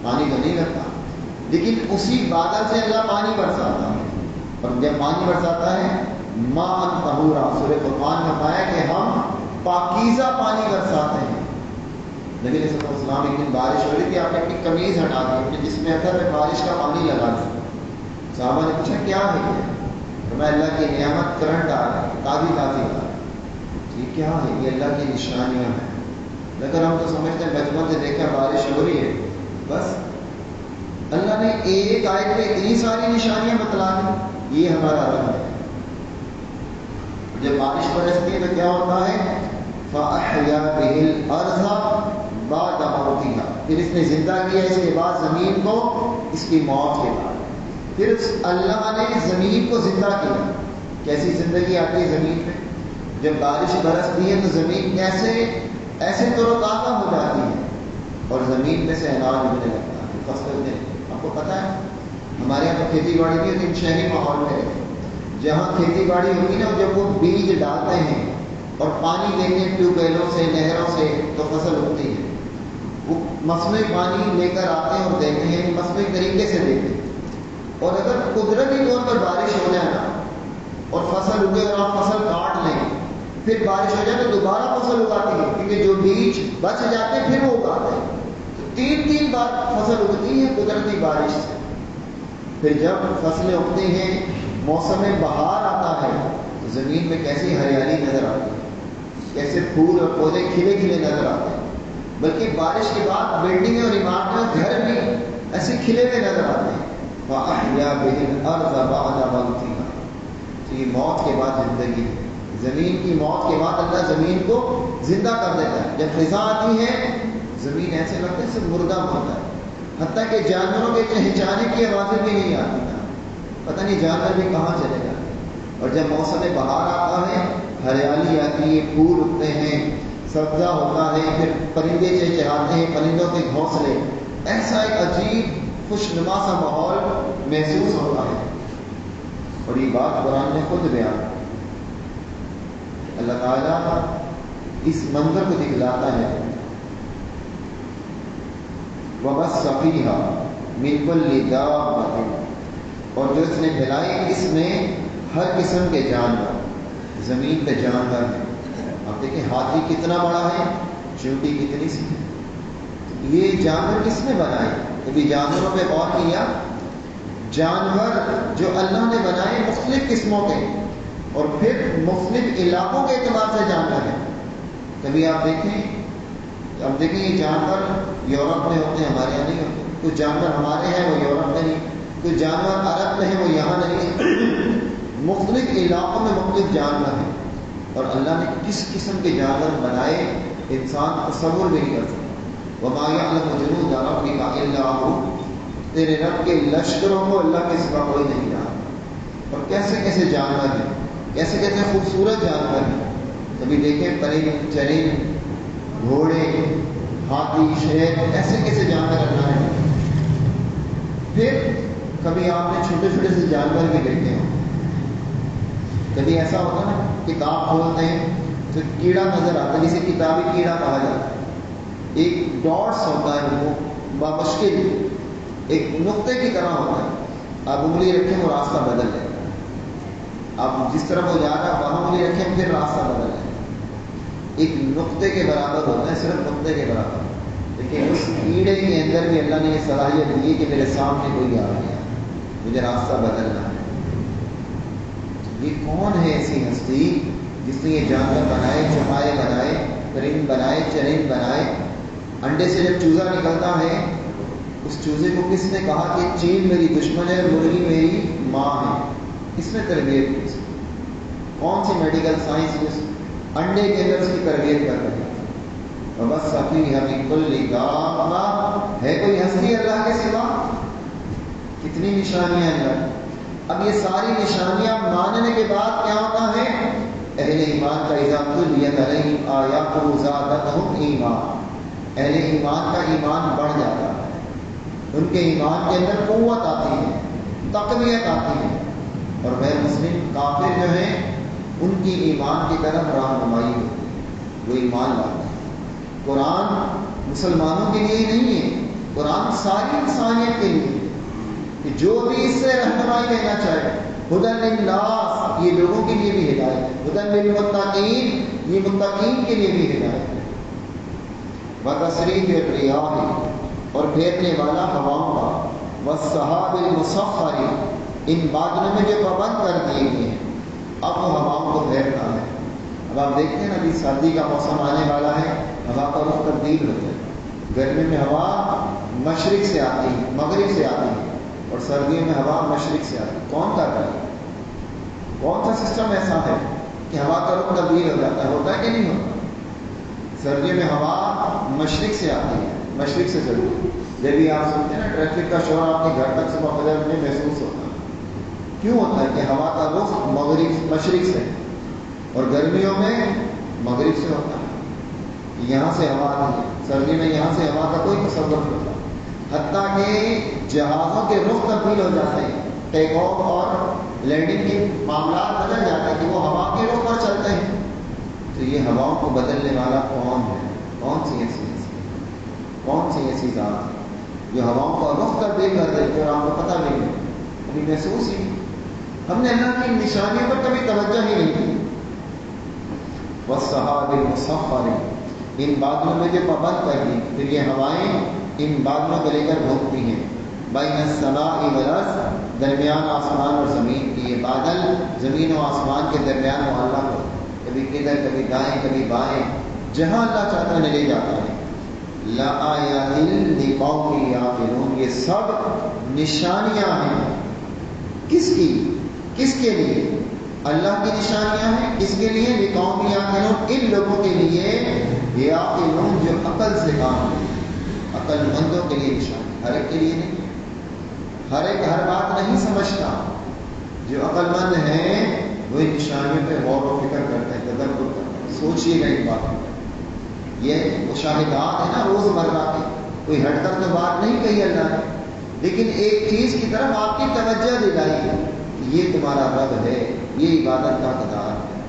پانی تو نہیں لگتا. لیکن اسی بادل سے اللہ پانی برساتا ہے. اور جب پانی برساتا ہے ماء طہورا, سورہ فرقان میں پایا کہ ہم پاکیزہ پانی برساتے ہیں. نبی علیہ السلام ایک دن بارش ہو رہی تھی, آپ نے اپنی قمیض ہٹا دی, اپنے جسم اندر میں بارش کا پانی لگا دیا. صحابہ نے پوچھا کیا ہے یہ؟ میں اللہ کی نعمت کرنٹ آ رہا ہے, تازی تازی آ رہا ہے. یہ کیا ہے؟ یہ اللہ کی نشانیاں ہیں. لیکن ہم تو سمجھتے ہیں بچپن سے دیکھا بارش ہو رہی ہے بس. اللہ نے ایک آیت میں اتنی ساری نشانیاں بتلا دی. یہ ہمارا رب ہے. جب بارش برستی ہے تو کیا ہوتا ہے؟ فَأَحْيَا بِهِ الْأَرْضَ بَعْدَ مَوْتِهَا, پھر اس نے زندہ کیا اس کے بعد زمین کو, اس کی موت کے بعد. پھر اللہ نے زمین کو زندہ کیا. کیسی زندگی آتی ہے زمین پہ؟ جب بارش برستی ہے تو زمین کیسے ایسے تروتازہ ہو جاتی ہے, اور زمین میں سے اناج اگنے لگتا ہے, فصل اگنے. آپ کو پتا ہے ہمارے یہاں تو کھیتی باڑی نہیں ہوتی, شہری ماحول میں رہتے. جہاں کھیتی باڑی ہوتی نا, جب وہ بیج ڈالتے ہیں اور پانی دیتے ہیں ٹیوب ویلوں سے, نہروں سے, تو فصل اگتی ہے. وہ مصنوعی پانی لے کر آتے ہیں اور دیتے ہیں, مصنوعی طریقے سے دیتے ہیں. اور اگر قدرتی طور پر بارش ہو جائے نا اور فصل اگے اور آپ فصل کاٹ لیں, پھر بارش ہو جائے تو دوبارہ فصل اگاتی ہے, کیونکہ جو بیج بچ جاتے ہیں پھر وہ اگاتے ہیں. تو 3 بار فصل اگتی ہے قدرتی بارش سے. پھر جب فصلیں اگتی ہیں, موسم بہار آتا ہے, تو زمین میں کیسی ہریالی نظر آتی ہے, کیسے پھول اور پودے کھلے کھلے نظر آتے ہیں. بلکہ بارش کے بعد بلڈنگیں اور عمارتیں, گھر بھی ایسے کھلے ہوئے نظر آتے ہیں. وَأَحْيَا بِهِ الْأَرْضَ بَعْدَ مَوْتِهَا, تو یہ موت کے بعد زندگی ہے. زمین کی موت کے بعد اللہ زمین کو زندہ کر دیتا ہے. جب خزاں آتی ہے زمین ایسے لگتا ہے جیسے مردہ ہوتا ہے, حتیٰ کہ جانوروں کے چہچانے کی آوازیں بھی نہیں آتی. پتہ نہیں جانور بھی کہاں چلے جاتے. اور جب موسم بہار آتا ہے, ہریالی آتی ہے, پھول اگتے ہیں, سبزہ ہوتا ہے, پھر پرندے چہچہاتے ہیں, پرندوں کے گھونسلے, ایسا ایک عجیب خوش نما سا ماحول محسوس ہوتا ہے. اور یہ بات قرآن نے خود بیان کی. اللہ تعالیٰ اس منظر کو دکھلاتا ہے, وَبَثَّ فِيهَا مِن كُلِّ دَابَّةٍ, اور جو اس نے پھیلائی اس میں ہر قسم کے جانور. زمین پہ جانور ہیں. آپ دیکھیں ہاتھی کتنا بڑا ہے, چیونٹی کتنی سی ہے. یہ جانور کس نے بنائے؟ کبھی جانوروں پہ غور کیا؟ جانور جو اللہ نے بنائے مختلف قسموں کے, اور پھر مختلف علاقوں کے اعتبار سے جانور ہیں. کبھی آپ دیکھیں یہ جانور یورپ میں ہوتے ہیں, ہمارے یہاں نہیں ہوتے. کچھ جانور ہمارے ہیں وہ یورپ میں نہیں, کچھ جانور عرب میں ہیں وہ یہاں نہیں. مختلف علاقوں میں مختلف جانور ہیں, اور اللہ نے کس قسم کے جانور بنائے انسان تصور بھی نہیں کر سکتا. وَمَا يَعْلَمُ جُنُودَ رَبِّكَ إِلَّا هُوَ, تیرے رب کے لشکروں کو اللہ کے سوا کوئی نہیں جانتا. اور کیسے کیسے جانور ہیں, کیسے کیسے خوبصورت جانور ہیں. کبھی دیکھیں پرند چرند, گھوڑے, ہاتھی, شیر, ایسے کیسے جانور اللہ نے. پھر کبھی آپ نے چھوٹے چھوٹے سے جانور بھی دیکھے ہوں, کبھی ایسا ہوتا ہے نا کتاب کھولتے ہیں تو کیڑا نظر آتا ہے، جسے کتابی کیڑا کہا جاتا ہے، ایک ڈاٹس ہوتا ہے وہ بامشکل ایک نقطے کی طرح ہوتا ہے، آپ انگلی رکھیں وہ راستہ بدل جائے گا، آپ جس طرف وہ جا رہا ہے وہاں انگلی رکھیں پھر راستہ بدل جائے گا، ایک نقطے کے برابر ہوتا ہے، صرف نقطے کے برابر. لیکن اس کیڑے کے اندر بھی اللہ نے یہ صلاحیت دی کہ میرے سامنے کوئی آ گیا، مجھے راستہ بدلنا ہے. یہ کون ہے ایسی ہستی جس نے یہ جانور بنائے، چوپائے بنائے، پرند بنائے، چرند بنائے. انڈے سے جب چوزا نکلتا ہے اس چوزے کو کس نے کہا کہ چیل میری دشمن ہے، مرغی میری ماں ہے؟ کس نے تربیت کی؟ کون سی میڈیکل سائنس اس انڈے کے اندر اس کی تربیت کر رہی ہے؟ بس سفی ہمیں کل دابہ ہے کوئی ہستی اللہ کے سوا؟ کتنی نشانیاں اللہ. اب یہ ساری نشانیاں ماننے کے بعد کیا ہوتا ہے؟ اہل ایمان کا اذا تلیت علیہم آیاتہ زادتہم ایمان، اہل ایمان کا ایمان بڑھ جاتا ہے، ان کے ایمان کے اندر قوت آتی ہے، تقویت آتی ہے، اور غیر مسلم کافر جو ہیں ان کی ایمان کی طرف رہنمائی ہوتی ہے، وہ ایمان لاتے ہیں. قرآن مسلمانوں کے لیے نہیں ہے، قرآن ساری انسانیت کے لیے کہ جو بھی اس سے رہنمائی لینا چاہے. ہدی للناس یہ لوگوں کے لیے بھی ہدایت ہے، ہدی للمتقین یہ متقین کے لیے بھی ہدایت ہے. وتصریف الریاح اور پھیرنے والا ہواؤں کا، والسحاب المسخر ان بادلوں میں جو پابند کر دیے گئے ہیں اب وہ ہواؤں کو پھیرتا ہے. اب آپ دیکھتے ہیں نا ابھی سردی کا موسم آنے والا ہے، ہوا کا رخ تبدیل ہوتا ہے. گرمی میں ہوا مشرق سے آتی ہے، مغرب سے آتی ہے، اور سردیوں میں ہوا مشرق سے آتی ہے. کون کر رہا ہے؟ کون سا سسٹم ایسا ہے کہ ہوا کا رخ تبدیل ہو جاتا ہے؟ ہوتا ہے کہ نہیں ہوتا؟ سردیوں میں ہوا مشرق سے آتی ہے، مشرق سے ضرور. جب بھی آپ سنتے ہیں نا ٹریفک کا شور آپ کے گھر تک صبح فجر میں محسوس ہوتا ہے. کیوں ہوتا ہے؟ کہ ہوا کا رخ مغرب مشرق سے، اور گرمیوں میں مغرب سے ہوتا ہے. یہاں سے ہوا آتی ہے، سردی میں یہاں سے ہوا کا کوئی تصور نہیں ہوتا. حتیٰ کہ جہازوں کے رخ تبدیل ہو جاتے ہیں، ٹیک آف اور لینڈنگ کے معاملات بدل جاتے ہیں کہ وہ ہوا کے رخ پر چلتے ہیں. تو یہ ہواؤں کو بدلنے والا کون ہے؟ کون سی ایسی کون سی ایسی ذات ہے جو ہواؤں کا رخ تبدیل کر دیتے اور آپ کو پتہ نہیں ہے، کبھی محسوس ہی نہیں. ہم نے اللہ کی نشانیوں پر کبھی توجہ ہی نہیں کی. والسحاب المسخر ان بادلوں میں جو پابند کر دی، پھر یہ ہوائیں ان بادلوں کو لے کر بھونکتی ہیں. بین السماء والارض درمیان آسمان اور زمین کی. یہ بادل زمین و آسمان کے درمیان معلق ہو، کبھی کدھر کبھی دائیں کبھی بائیں، جہاں اللہ چاہتا ہے لے جاتا ہے. لآیات لقوم یعقلون یہ سب نشانیاں ہیں. کس کی؟ کس کے لیے؟ اللہ کی نشانیاں ہیں. کس کے لیے؟ لقوم یعقلون ان لوگوں کے لیے یعقلون جو عقل سے کام کرتے ہیں، عقل مندوں کے لیے نشان. ہر ایک کے لیے نہیں، ہر ایک ہر بات نہیں سمجھتا. جو عقل مند ہیں وہ ان نشانیوں پہ غور و فکر کرتے ہیں، تدبر کرتے ہیں. سوچیے گا ان باتوں پر. یہ مشاہدات ہے نا روز مرہ کی، کوئی ہٹ کر تو بات نہیں کہی اللہ نے، لیکن ایک چیز کی طرف آپ کی توجہ دلائی ہے کہ یہ تمہارا رب ہے، یہ عبادت کا حقدار ہے.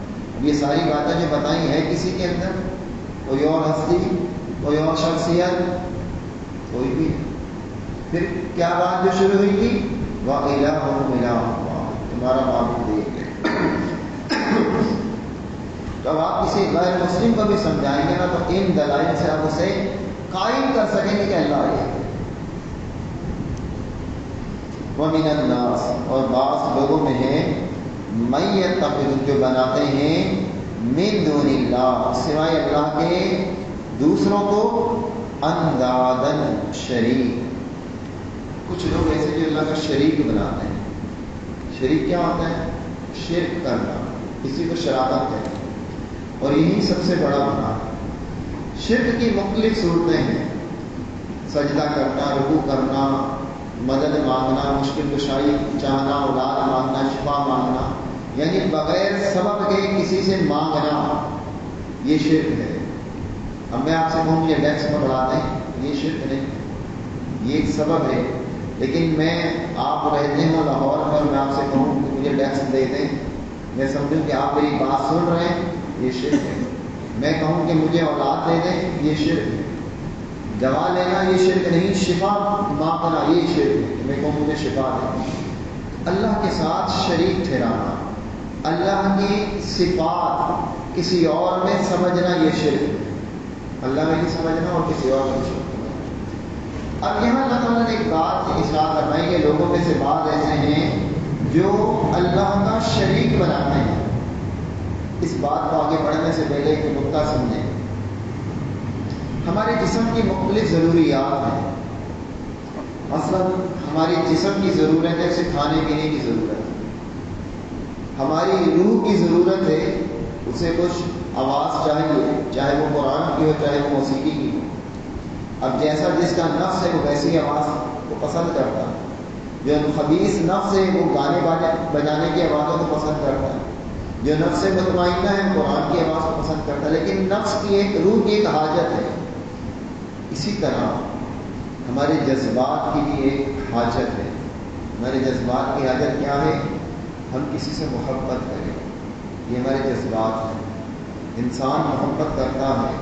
یہ ساری باتیں جو بتائی ہیں کسی کے اندر کوئی اور ہستی، کوئی اور شخصیت، کوئی بھی. پھر کیا بات جو شروع ہوئی تھی؟ وَإِلَٰهُكُمْ إِلَٰهٌ وَاحِدٌ تمہارا معبود ایک ہے. جب آپ کسی غیر مسلم کو بھی سمجھائیں گے نا تو ان دلائل سے آپ اسے قائم کر سکیں گے کہ اللہ ہے. وَمِنَ النَّاسِ اور بعض لوگوں میں ہیں مَن يَتَّخِذُ جو بناتے ہیں مِن دُونِ اللَّهِ سوائے اللہ کے دوسروں کو اندادن شریک. کچھ لوگ ایسے جو اللہ کا شریک بناتے ہیں. شریک کیا ہوتا ہے؟ شرک کرنا، کسی کو شراکت ہے، اور یہی سب سے بڑا گناہ ہے. شرک کی مختلف صورتیں ہیں، سجدہ کرنا، رکوع کرنا، مدد مانگنا، مشکل کشائی چاہنا، اولاد مانگنا، شفا مانگنا، یعنی بغیر سبب کے کسی سے مانگنا، یہ شرک ہے. اب میں آپ سے کہوں یہ ڈیکس میں بڑھا دیں، یہ شرک نہیں، یہ ایک سبب ہے. لیکن میں آپ رہتے ہوں لاہور میں اور میں آپ سے کہوں کہ مجھے ڈیکس دے دیں میں سمجھوں کہ آپ میری بات سن رہے ہیں، یہ شرک ہے. میں کہوں کہ مجھے اولاد دے دیں، یہ شرک ہے. دوا لینا یہ شرک نہیں، شفا مانگنا یہ شرک ہے کہ میں کہوں مجھے شفا دے. اللہ کے ساتھ شریک ٹھہرانا، اللہ کی صفات کسی اور میں سمجھنا یہ شرک ہے. اللہ میں نہیں سمجھنا اور کسی اور میں شرک. اب یہاں اللہ تعالیٰ نے ایک بات ارشاد فرمائی کہ لوگوں میں سے بعض ایسے ہیں جو اللہ کا شریک بناتے ہیں. اس بات کو آگے بڑھنے سے پہلے ایک نقطہ سمجھیں. ہمارے جسم کی مختلف ضروریات ہیں. مثلا ہماری جسم کی ضرورت ہے اسے کھانے پینے کی ضرورت ہے. ہماری روح کی ضرورت ہے اسے کچھ آواز چاہیے، چاہے وہ قرآن کی ہو چاہے وہ موسیقی کی ہو. اب جیسا جس کا نفس ہے وہ ویسی آواز کو پسند کرتا ہے. جو خبیث نفس ہے وہ گانے بجانے کی آوازوں کو پسند کرتا ہے. جو نفس مطمئنہ ہے قرآن کی آواز کو پسند کرتا ہے. لیکن نفس کی ایک روح کی ایک حاجت ہے. اسی طرح ہمارے جذبات کی بھی ایک حاجت ہے. ہمارے جذبات کی حاجت کیا ہے؟ ہم کسی سے محبت کریں. یہ ہمارے جذبات ہیں. انسان محبت کرتا ہے،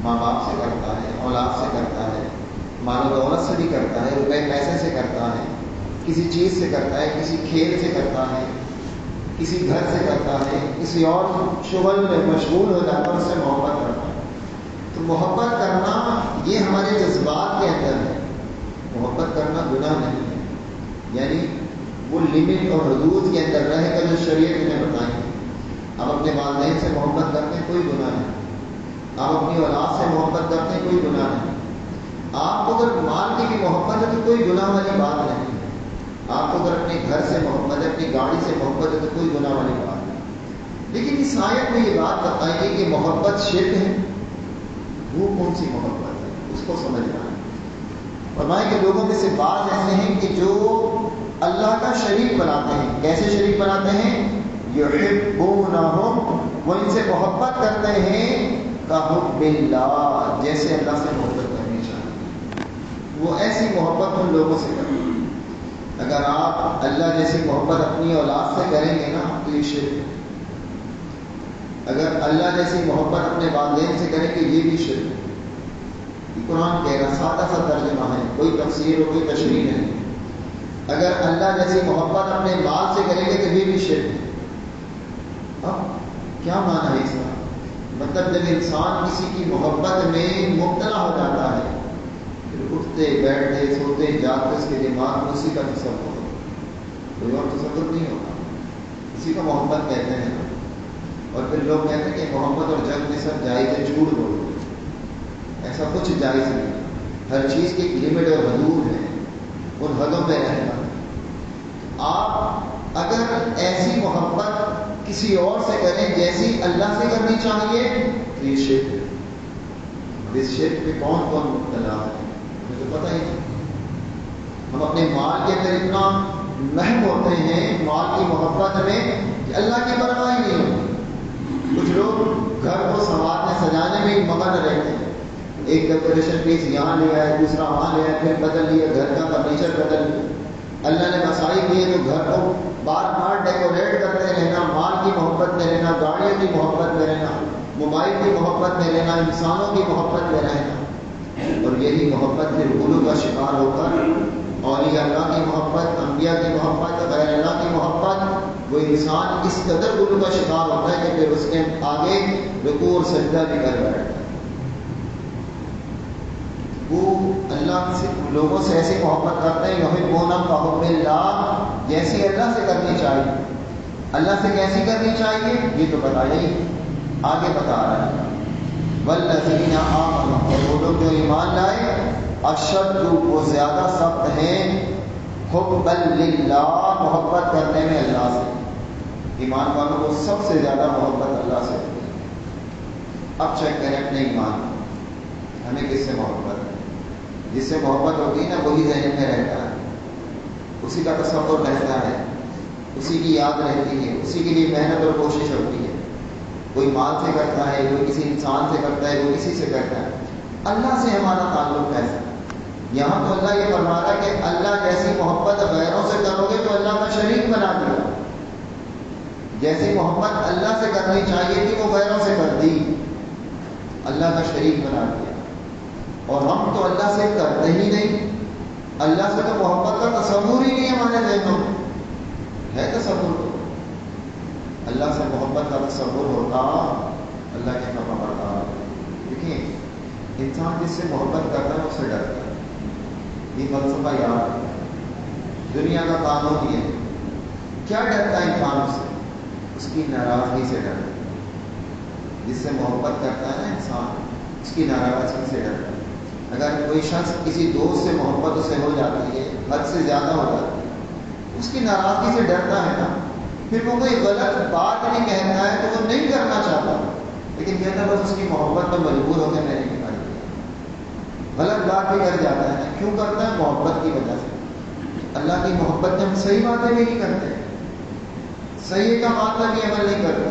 ماں باپ سے کرتا ہے، اولاد سے کرتا ہے، مال و دولت سے بھی کرتا ہے، روپے پیسے سے کرتا ہے، کسی چیز سے کرتا ہے، کسی کھیل سے کرتا ہے، کسی گھر سے کرتا ہے، کسی اور شغل میں مشغول ہو جاتا ہے، اس سے محبت کرتا ہے. تو محبت کرنا یہ ہمارے جذبات کے اندر ہے. محبت کرنا گناہ نہیں ہے. یعنی وہ لمٹ اور حدود کے اندر رہ کر جو شریعت نے بتائی. آپ اپنے والدین سے محبت کرتے ہیں کوئی گناہ نہیں. آپ اپنی اولاد سے محبت کرتے ہیں کوئی گناہ نہیں. آپ کو اگر مال کی بھی محبت ہے تو کوئی گناہ والی بات نہیں. آپ کو اگر اپنے گھر سے محبت ہے، اپنی گاڑی سے محبت ہے تو کوئی گناہ والی بات نہیں. لیکن اس آیت میں یہ بات بتائیے کہ محبت شرک ہے. وہ کون سی محبت ہے اس کو سمجھنا ہے. فرمائے کہ لوگوں میں سے بعض ایسے ہیں کہ جو اللہ کا شریک بناتے ہیں. کیسے شریک بناتے ہیں؟ یحبونہم، وہ ان سے محبت کرتے ہیں کحب اللہ، جیسے اللہ سے محبت کرنی چاہیے. وہ ایسی محبت ان لوگوں سے کرتے ہیں. اگر آپ اللہ جیسی محبت اپنی اولاد سے کریں گے نا تو یہ شرک ہے. اگر اللہ جیسی محبت اپنے والدین سے کریں گے یہ بھی شرک ہے. یہ قرآن کہہ رہا سادہ سا ترجمہ ہے، کوئی تفسیر اور کوئی تشریح نہیں. اگر اللہ جیسی محبت اپنے مال سے کریں گے تو یہ بھی شرک ہے. اب کیا معنی ہے اس کا؟ مطلب جب انسان کسی کی محبت میں مبتلا ہو جاتا ہے پھر اٹھتے بیٹھتے سوتے جاگتے اس کے دماغ میں اسی کا تصور ہوتا ہے، کوئی اور تصور نہیں ہوتا. اسی کو محبت کہتے ہیں. اور پھر لوگ کہتے ہیں کہ محبت اور جنگ میں سب جائز ہے. جھوٹ بولو، ایسا کچھ جائز نہیں. ہر چیز کی لمٹ اور حدود ہے، ان حدوں پہ رہنا. آپ اگر ایسی محبت کسی اور سے کریں جیسی اللہ سے کرنی چاہیے تو یہ شرک ہے. اس شرک پہ کون کون مبتلا ہے مجھے تو پتہ ہی نہیں. ہم اپنے مال کے اندر اتنا مہم ہوتے ہیں مال کی محبت میں کہ اللہ کی پرواہ نہیں ہوتی. کچھ لوگ گھر کو سنوارنے سجانے میں مگن رہتے ہیں. ایک ڈیکوریشن پیس یہاں لے آئے، دوسرا وہاں لے آئے، پھر بدل لیا، گھر کا فرنیچر بدل لیا. اللہ نے مسائی دیے تو گھر کو بار بار ڈیکوریٹ کرتے رہنا، مال کی محبت میں رہنا، گاڑیوں کی محبت میں رہنا، موبائل کی محبت میں رہنا، انسانوں کی محبت میں رہنا. اور یہی محبت پھر غلو کا شکار ہو کر اولیاء اللہ کی محبت، انبیاء کی محبت، غیر اللہ کی محبت، وہ انسان اس قدر غلو کا شکار ہوتا ہے کہ پھر اس کے آگے رکوع اور سجدہ بھی کر بیٹھتا ہے. وہ اللہ سے لوگوں سے ایسی محبت کرتے ہیں یحبون کحب اللہ، جیسی اللہ سے کرنی چاہیے. اللہ سے کیسی کرنی چاہیے یہ تو بتایا ہی، آگے بتا رہا ہے. والذین آمنوا، اور وہ لوگ جو ایمان لائے، اشد، وہ زیادہ سخت ہیں، حبا للہ، محبت کرنے میں اللہ سے. ایمان والوں کو سب سے زیادہ محبت اللہ سے ہوتی ہے. اب چیک کریں اپنے ایمان، ہمیں کس سے محبت ہے؟ جس سے محبت ہوتی ہے نا وہی ذہن میں رہتا ہے، اسی کا تصور رہتا ہے، اسی کی یاد رہتی ہے، اسی کے لیے محنت اور کوشش ہوتی ہے. کوئی مال سے کرتا ہے، کوئی کسی انسان سے کرتا ہے، کوئی کسی سے کرتا ہے. اللہ سے ہمارا تعلق کیسا ہے؟ یہاں تو اللہ یہ فرما رہا ہے کہ اللہ جیسی محبت غیروں سے کرو گے تو اللہ کا شریک بنا دیا. جیسی محبت اللہ سے کرنی چاہیے تھی وہ غیروں سے کر دی، اللہ کا شریک بنا دیا۔ اور ہم تو اللہ سے کرتے ہی نہیں، اللہ سے تو محبت کا تصور ہی نہیں ہمارے ذہنوں میں ہے۔ تصور تو اللہ سے محبت کا تصور ہوتا اللہ کے فرما بردار۔ دیکھیں انسان جس سے محبت کرتا ہے اس سے ڈرتا ہے، یہ فلسفہ یاد ہے، دنیا کا قانون یہ ہے۔ کیا ڈرتا ہے انسان سے؟ اس کی ناراضگی سے ڈرتا ہے۔ جس سے محبت کرتا ہے نا انسان، اس کی ناراضگی سے ڈرتا ہے۔ اگر کوئی شخص کسی دوست سے محبت اسے ہو جاتی ہے، حد سے زیادہ ہو جاتی ہے، اس کی ناراضگی سے ڈرتا ہے نا، پھر وہ کوئی غلط بات نہیں کہتا ہے تو وہ نہیں کرنا چاہتا، لیکن کہتا بس اس کی محبت میں مجبور ہو کے میں نے کر دیا۔ غلط بات بھی کر جاتا ہے، کیوں کرتا ہے؟ محبت کی وجہ سے۔ اللہ کی محبت میں ہم صحیح باتیں بھی نہیں کرتے، صحیح کا مطلب بھی عمل نہیں کرتے،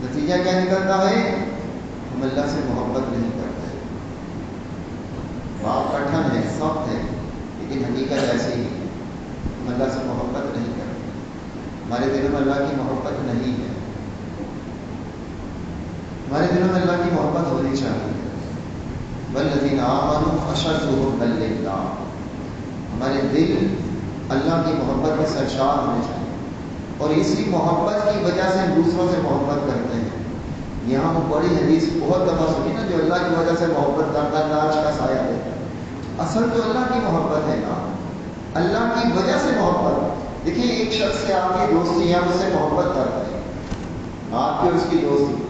نتیجہ کیا نکلتا ہے؟ ہم اللہ سے محبت نہیں کرتے۔ بات کٹھن ہے، سخت ہے، لیکن حقیقت ایسی ہی ہے، ہم اللہ سے محبت نہیں کرتے، ہمارے دلوں میں اللہ کی محبت نہیں ہے۔ ہمارے دلوں میں اللہ کی محبت ہونی چاہیے۔ والذین آمنوا اشد حبا للہ، ہمارے دل اللہ کی محبت میں سرشار ہونے چاہیے، اور اسی محبت کی وجہ سے ہم دوسروں سے محبت کرتے ہیں۔ یہاں وہ بڑی حدیث بہت دفعہ سنی نا، جو اللہ کی وجہ سے محبت کرتا ہے لاش کا سایہ دیتا ہے۔ اصل تو اللہ کی محبت ہے نا، اللہ کی وجہ سے محبت۔ دیکھیں ایک شخص سے آپ کی دوستی ہے، آپ اس سے محبت کرتے ہیں، آپ کی اس کی دوستی۔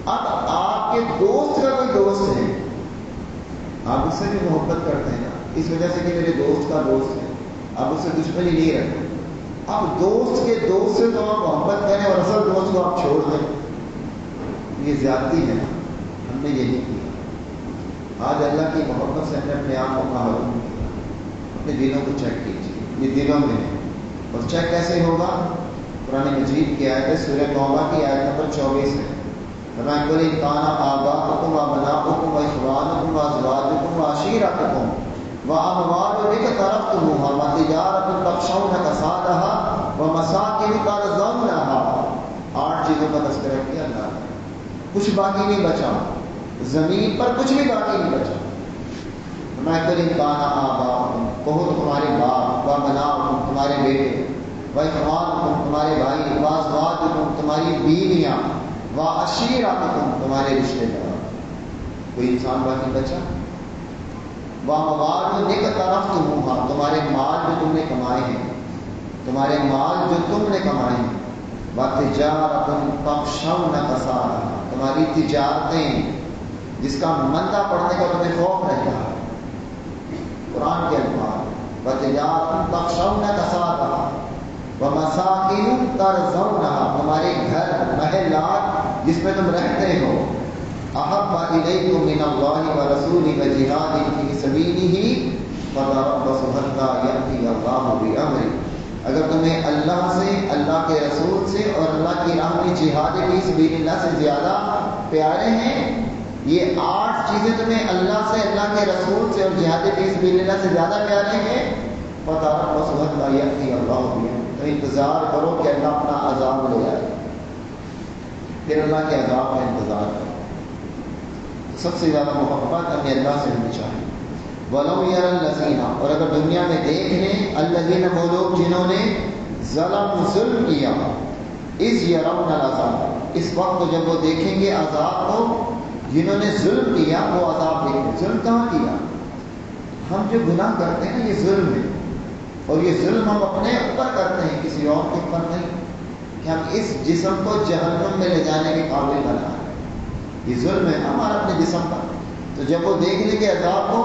اب آپ کے دوست کا کوئی دوست ہے، آپ اس سے بھی محبت کرتے ہیں نا، اس وجہ سے کہ میرے دوست کا دوست ہے، آپ اس سے دشمنی نہیں رکھتے۔ اب دوست کے دوست سے تو آپ محبت کریں اور اصل دوست کو آپ چھوڑ دیں، یہ زیادتی ہے نا، ہم نے یہ نہیں کیا۔ آج اللہ کی محبت سے ہم نے اپنے آپ کو محروم کیا۔ اپنے دلوں کو چیک کیجیے، یہ دلوں میں ہے، اور چیک کیسے ہوگا؟ قرآن مجید کی آیت ہے، سورہ توبہ کی آیت نمبر 24 ہے۔ فرمایا قل ان کان آباؤکم وابناؤکم واخوانکم وازواجکم وعشیرتکم واموال اقترفتموها وتجارة تخشون کسادها ومساکن ترضونها، 8 چیزوں کا تذکرہ کیا اللہ نے، کچھ باقی نہیں بچا، زمین پر کچھ بھی باقی نہیں بچا۔ فرمایا قل ان کان آباؤکم، کہو تمہارے باپ، وابناؤکم تمہارے بیٹے، واخوانکم تمہارے بھائی، وازواجکم تمہاری بیویاں، وعشیرتکم تمہارے رشتے دار، کوئی انسان باقی بچا؟ واموال اقترفتموها تمہارے مال جو تم نے کمائے ہیں، تمہارے مال جو تم نے کمائے ہیں، وتجارۃ تخشون کسادها تمہاری تجارتیں جس کا مندہ پڑنے کا تمہیں خوف رہتا ہے۔ قرآن کے الفاظ وتجارۃ تخشون کسادها ومساکن ترضونها تمہارے گھر محلات جس میں تم رہتے ہو، احب الیکم من اللہ ورسولہ وجہاد فی سبیلہ فتربصوا حتی یأتی اللہ بامرہ، اگر تمہیں اللہ سے، اللہ کے رسول سے اور اللہ کی راہ میں جہاد فی سبیل اللہ سے زیادہ پیارے ہیں، یہ 8 چیزیں تمہیں اللہ سے، اللہ کے رسول سے اور جہاد فی سبیل اللہ سے زیادہ پیارے ہیں، فتربصوا حتی یأتی اللہ بامرہ، تو انتظار کرو کہ اللہ اپنا عذاب لے آئے، پھر اللہ کے عذاب کا انتظار کرو۔ سب سے زیادہ محبت ہمیں اللہ سے ہونی چاہیے۔ وَلَوْ يَرَى الَّذِينَ، اور اگر دنیا میں دیکھ لیں، الَّذِينَ وہ لوگ جنہوں نے ظلم کیا، اِذْ يَرَوْنَ الْعَذَابَ اس وقت جب وہ دیکھیں گے عذاب کو، جنہوں نے ظلم کیا وہ عذاب دیکھیں۔ ظلم کہاں کیا؟ ہم جو گناہ کرتے ہیں یہ ظلم ہے، اور یہ ظلم ہم اپنے اوپر کرتے ہیں، کسی اور کے اوپر نہیں، کہ ہم اس جسم کو جہنم میں لے جانے کے قابل بنا رہے ہیں، یہ ظلم ہے ہمارا اپنے جسم کا۔ تو جب وہ دیکھ لیں گے عذاب کو،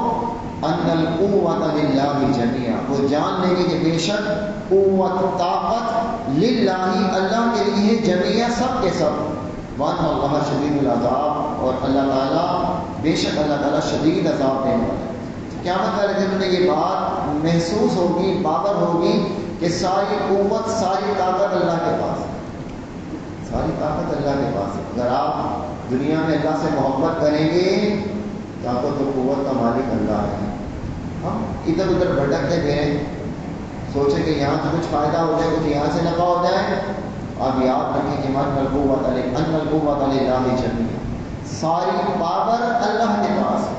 ان القوۃ للہ جميعا، وہ جان لیں گے کہ بے شک قوت، طاقت للہ اللہ کے لیے جميعا، سب کے سب، وان اللہ شدید العذاب، اور اللہ تعالیٰ بے شک اللہ تعالیٰ شدید عذاب دینے والا ہے۔ قیامت والے دن میں یہ بات محسوس ہوگی، باور ہوگی کہ ساری قوت، ساری طاقت اللہ کے پاس ہے، ساری طاقت اللہ کے پاس ہے۔ اگر آپ دنیا میں اللہ سے محبت کریں گے، طاقت و قوت کا مالک اللہ ہے۔ ہم ادھر ادھر بھٹکتے پھریں، سوچیں کہ یہاں سے کچھ فائدہ ہو جائے، کچھ یہاں سے نفع ہو جائے، آپ یاد رکھیں کہ ان القوت للہ جمیعا، ساری پاور اللہ کے پاس ہے۔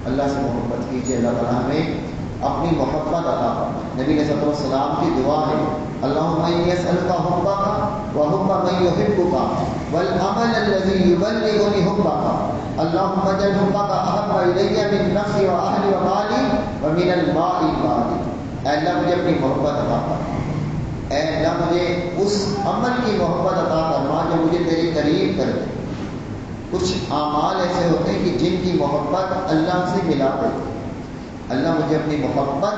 اللہ سے محبت کیجیے، اللہ تعالیٰ ہمیں اپنی محبت عطا فرمائے۔ نبی علیہ السلام کی دعا ہے اللہم انی اسألک حبک وحب من یحبک والعمل الذی یبلغنی حبک اللہم اجعل حبک احب الی من نفسی واہلی ومالی ومن الماء البارد۔ اے اللہ مجھے اپنی محبت عطا فرما، اے اللہ مجھے اس عمل کی محبت عطا فرما جو مجھے تیرے قریب کر دے۔ کچھ اعمال ایسے ہوتے ہیں کہ جن کی محبت اللہ سے ملا دیتی ہے۔ اللہ مجھے اپنی محبت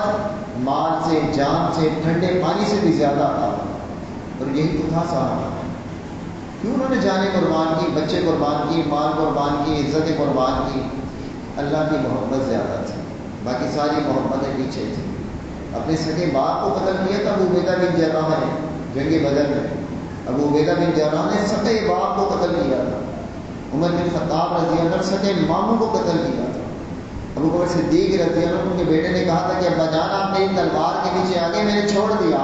مال سے، جان سے، ٹھنڈے پانی سے بھی زیادہ عطا فرما۔ اور یہی تو تھا صحابہ، کیوں انہوں نے جانیں قربان کی، بچے قربان کی، مال قربان کی، عزتیں قربان کی؟ اللہ کی محبت زیادہ تھی، باقی ساری محبتیں پیچھے تھیں۔ اپنے سگے باپ کو قتل کیا تھا ابو عبیدہ بن جراح نے جنگ بدر میں۔ ابو عبیدہ بن جراح نے سگے باپ کو قتل کیا تھا۔ عمر بن خطاب رضی اللہ عنہ سگے ماموں کو قتل کیا تھا۔ ابو بکر صدیق رضی اللہ عنہ کے بیٹے نے کہا تھا کہ ابا جان آپ نے تلوار کے نیچے آگے میں نے چھوڑ دیا۔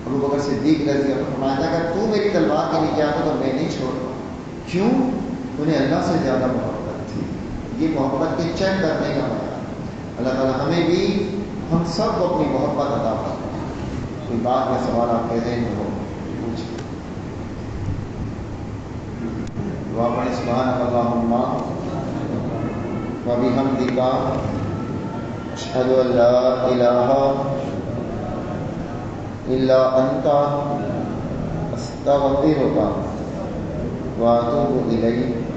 ابو بکر صدیق رضی اللہ عنہ فرمایا تھا اگر تو میری تلوار کے نیچے آتا تو میں نہیں چھوڑتا۔ کیوں؟ انہیں اللہ سے زیادہ محبت تھی۔ یہ محبت کے چیک کرنے کا بیان۔ اللہ تعالیٰ ہمیں بھی، ہم سب کو اپنی محبت عطا فرمائے۔ کوئی بات یا سوال آپ کہتے ہیں تو پوچھیں۔ دعا پڑھیں سبحانک اللہم وبحمدک اشہد ان لا الہ الا انت استغفرک واتوب الیک۔